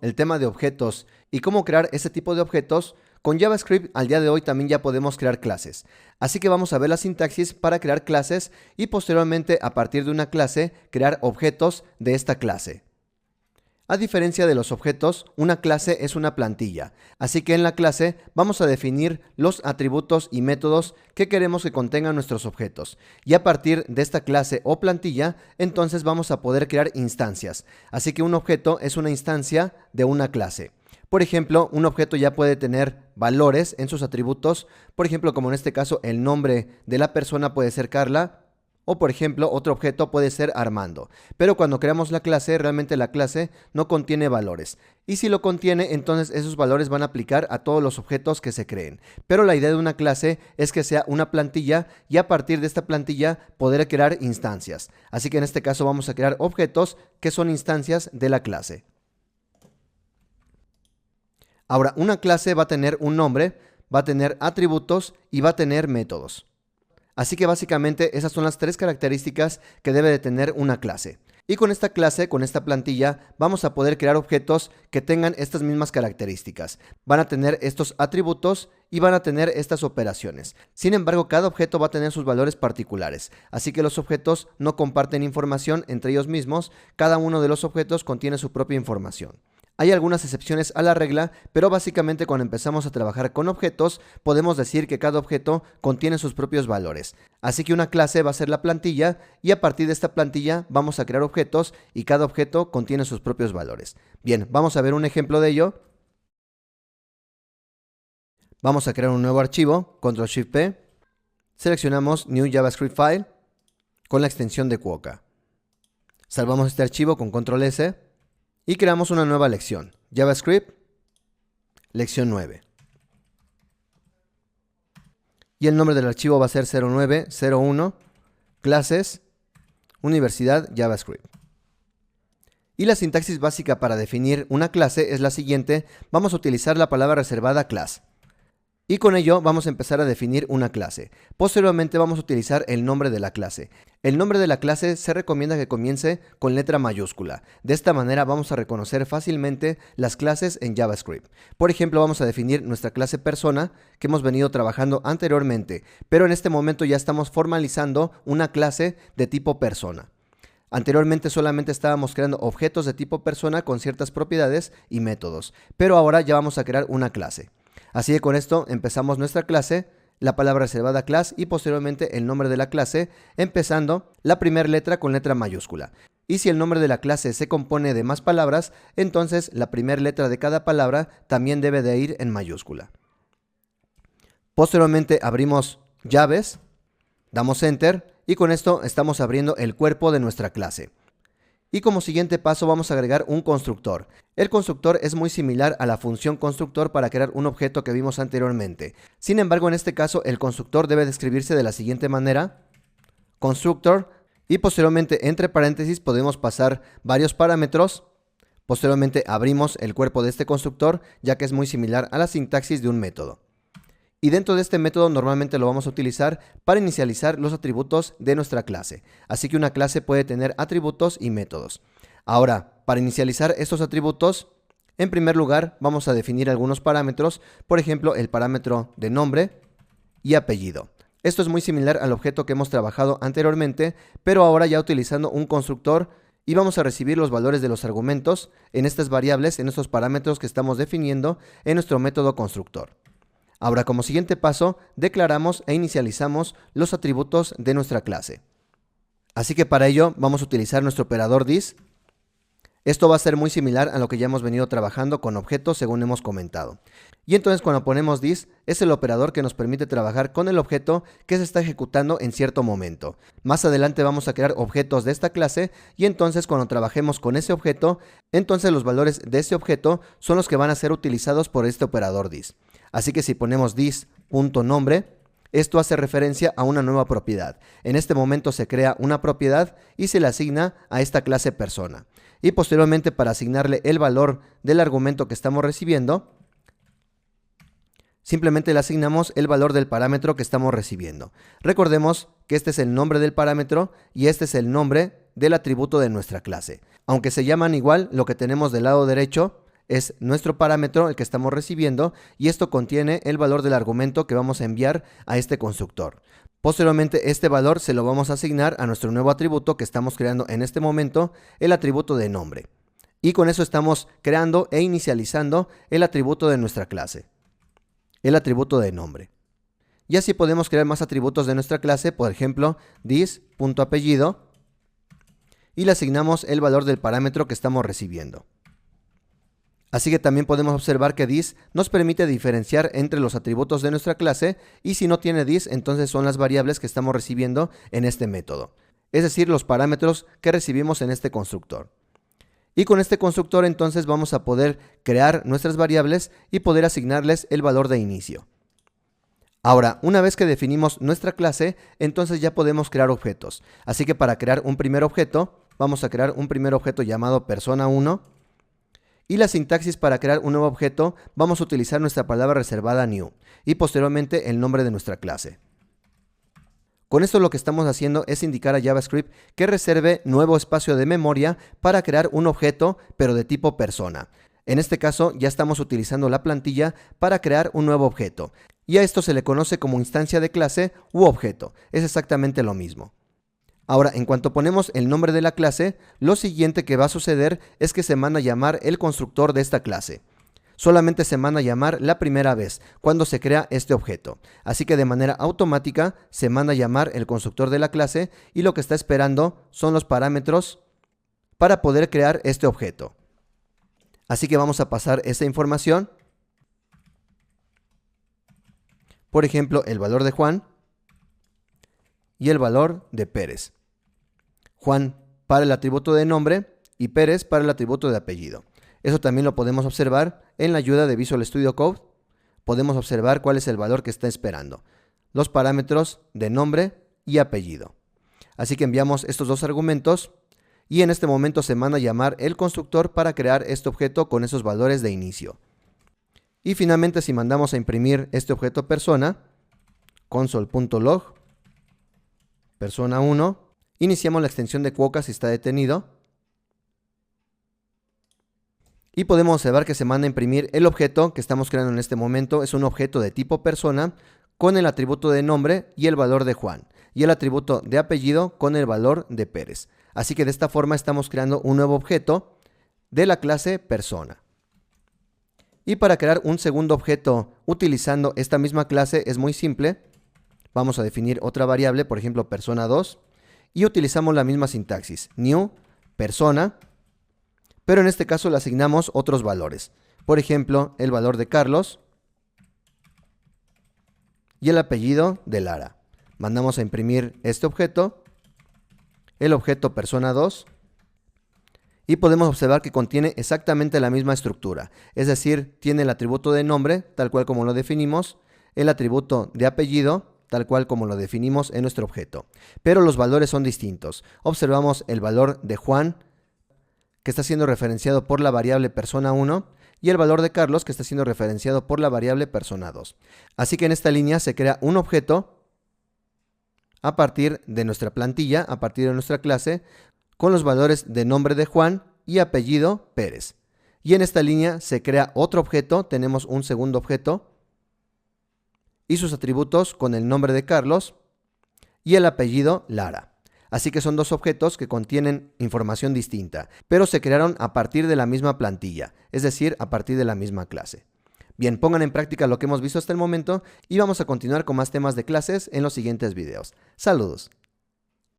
el tema de objetos y cómo crear ese tipo de objetos, con JavaScript al día de hoy también ya podemos crear clases. Así que vamos a ver la sintaxis para crear clases y posteriormente a partir de una clase crear objetos de esta clase. A diferencia de los objetos, una clase es una plantilla, así que en la clase vamos a definir los atributos y métodos que queremos que contengan nuestros objetos. Y a partir de esta clase o plantilla, entonces vamos a poder crear instancias. Así que un objeto es una instancia de una clase. Por ejemplo, un objeto ya puede tener valores en sus atributos, por ejemplo, como en este caso el nombre de la persona puede ser Carla, o por ejemplo, otro objeto puede ser Armando. Pero cuando creamos la clase, realmente la clase no contiene valores. Y si lo contiene, entonces esos valores van a aplicar a todos los objetos que se creen. Pero la idea de una clase es que sea una plantilla y a partir de esta plantilla poder crear instancias. Así que en este caso vamos a crear objetos que son instancias de la clase. Ahora, una clase va a tener un nombre, va a tener atributos y va a tener métodos. Así que básicamente esas son las tres características que debe de tener una clase. Y con esta clase, con esta plantilla, vamos a poder crear objetos que tengan estas mismas características. Van a tener estos atributos y van a tener estas operaciones. Sin embargo, cada objeto va a tener sus valores particulares. Así que los objetos no comparten información entre ellos mismos. Cada uno de los objetos contiene su propia información. Hay algunas excepciones a la regla, pero básicamente cuando empezamos a trabajar con objetos, podemos decir que cada objeto contiene sus propios valores. Así que una clase va a ser la plantilla y a partir de esta plantilla vamos a crear objetos y cada objeto contiene sus propios valores. Bien, vamos a ver un ejemplo de ello. Vamos a crear un nuevo archivo, Ctrl+Shift+P, seleccionamos New JavaScript File con la extensión de Quokka. Salvamos este archivo con Ctrl+S. Y creamos una nueva lección, JavaScript, lección 9. Y el nombre del archivo va a ser 0901, clases, universidad, JavaScript. Y la sintaxis básica para definir una clase es la siguiente. Vamos a utilizar la palabra reservada class. Y con ello vamos a empezar a definir una clase. Posteriormente vamos a utilizar el nombre de la clase. El nombre de la clase se recomienda que comience con letra mayúscula. De esta manera vamos a reconocer fácilmente las clases en JavaScript. Por ejemplo, vamos a definir nuestra clase persona que hemos venido trabajando anteriormente, pero en este momento ya estamos formalizando una clase de tipo persona. Anteriormente solamente estábamos creando objetos de tipo persona con ciertas propiedades y métodos, pero ahora ya vamos a crear una clase. Así que con esto empezamos nuestra clase, la palabra reservada class y posteriormente el nombre de la clase, empezando la primera letra con letra mayúscula. Y si el nombre de la clase se compone de más palabras, entonces la primera letra de cada palabra también debe de ir en mayúscula. Posteriormente abrimos llaves, damos enter y con esto estamos abriendo el cuerpo de nuestra clase. Y como siguiente paso vamos a agregar un constructor. El constructor es muy similar a la función constructor para crear un objeto que vimos anteriormente. Sin embargo, en este caso el constructor debe describirse de la siguiente manera. Constructor y posteriormente entre paréntesis podemos pasar varios parámetros. Posteriormente abrimos el cuerpo de este constructor ya que es muy similar a la sintaxis de un método. Y dentro de este método normalmente lo vamos a utilizar para inicializar los atributos de nuestra clase. Así que una clase puede tener atributos y métodos. Ahora, para inicializar estos atributos, en primer lugar vamos a definir algunos parámetros, por ejemplo el parámetro de nombre y apellido. Esto es muy similar al objeto que hemos trabajado anteriormente, pero ahora ya utilizando un constructor y vamos a recibir los valores de los argumentos en estas variables, en estos parámetros que estamos definiendo en nuestro método constructor. Ahora, como siguiente paso, declaramos e inicializamos los atributos de nuestra clase. Así que para ello vamos a utilizar nuestro operador this. Esto va a ser muy similar a lo que ya hemos venido trabajando con objetos según hemos comentado. Y entonces cuando ponemos this es el operador que nos permite trabajar con el objeto que se está ejecutando en cierto momento. Más adelante vamos a crear objetos de esta clase y entonces cuando trabajemos con ese objeto, entonces los valores de ese objeto son los que van a ser utilizados por este operador this. Así que si ponemos this.nombre, esto hace referencia a una nueva propiedad. En este momento se crea una propiedad y se le asigna a esta clase persona. Y posteriormente para asignarle el valor del argumento que estamos recibiendo, simplemente le asignamos el valor del parámetro que estamos recibiendo. Recordemos que este es el nombre del parámetro y este es el nombre del atributo de nuestra clase. Aunque se llaman igual, lo que tenemos del lado derecho es nuestro parámetro el que estamos recibiendo y esto contiene el valor del argumento que vamos a enviar a este constructor. Posteriormente este valor se lo vamos a asignar a nuestro nuevo atributo que estamos creando en este momento, el atributo de nombre. Y con eso estamos creando e inicializando el atributo de nuestra clase, el atributo de nombre. Y así podemos crear más atributos de nuestra clase, por ejemplo, this.apellido, y le asignamos el valor del parámetro que estamos recibiendo. Así que también podemos observar que this nos permite diferenciar entre los atributos de nuestra clase y si no tiene this, entonces son las variables que estamos recibiendo en este método, es decir, los parámetros que recibimos en este constructor. Y con este constructor entonces vamos a poder crear nuestras variables y poder asignarles el valor de inicio. Ahora, una vez que definimos nuestra clase, entonces ya podemos crear objetos. Así que para crear un primer objeto, vamos a crear un primer objeto llamado persona1. Y la sintaxis para crear un nuevo objeto, vamos a utilizar nuestra palabra reservada new y posteriormente el nombre de nuestra clase. Con esto lo que estamos haciendo es indicar a JavaScript que reserve nuevo espacio de memoria para crear un objeto, pero de tipo persona. En este caso ya estamos utilizando la plantilla para crear un nuevo objeto. Y a esto se le conoce como instancia de clase u objeto. Es exactamente lo mismo. Ahora, en cuanto ponemos el nombre de la clase, lo siguiente que va a suceder es que se manda a llamar el constructor de esta clase. Solamente se manda a llamar la primera vez, cuando se crea este objeto. Así que de manera automática se manda a llamar el constructor de la clase y lo que está esperando son los parámetros para poder crear este objeto. Así que vamos a pasar esta información. Por ejemplo, el valor de Juan y el valor de Pérez. Juan para el atributo de nombre y Pérez para el atributo de apellido. Eso también lo podemos observar en la ayuda de Visual Studio Code. Podemos observar cuál es el valor que está esperando. Los parámetros de nombre y apellido. Así que enviamos estos dos argumentos y en este momento se manda a llamar el constructor para crear este objeto con esos valores de inicio. Y finalmente si mandamos a imprimir este objeto persona, console.log, persona1, iniciamos la extensión de Quokka si está detenido. Y podemos observar que se manda a imprimir el objeto que estamos creando en este momento. Es un objeto de tipo persona con el atributo de nombre y el valor de Juan. Y el atributo de apellido con el valor de Pérez. Así que de esta forma estamos creando un nuevo objeto de la clase persona. Y para crear un segundo objeto utilizando esta misma clase es muy simple. Vamos a definir otra variable, por ejemplo persona2. Y utilizamos la misma sintaxis. New, persona. Pero en este caso le asignamos otros valores. Por ejemplo, el valor de Carlos y el apellido de Lara. Mandamos a imprimir este objeto, el objeto persona2, y podemos observar que contiene exactamente la misma estructura. Es decir, tiene el atributo de nombre, tal cual como lo definimos, el atributo de apellido, tal cual como lo definimos en nuestro objeto. Pero los valores son distintos. Observamos el valor de Juan, que está siendo referenciado por la variable persona1, y el valor de Carlos, que está siendo referenciado por la variable persona2. Así que en esta línea se crea un objeto a partir de nuestra plantilla, a partir de nuestra clase, con los valores de nombre de Juan y apellido Pérez. Y en esta línea se crea otro objeto, tenemos un segundo objeto, y sus atributos con el nombre de Carlos y el apellido Lara. Así que son dos objetos que contienen información distinta, pero se crearon a partir de la misma plantilla, es decir, a partir de la misma clase. Bien, pongan en práctica lo que hemos visto hasta el momento y vamos a continuar con más temas de clases en los siguientes videos. ¡Saludos!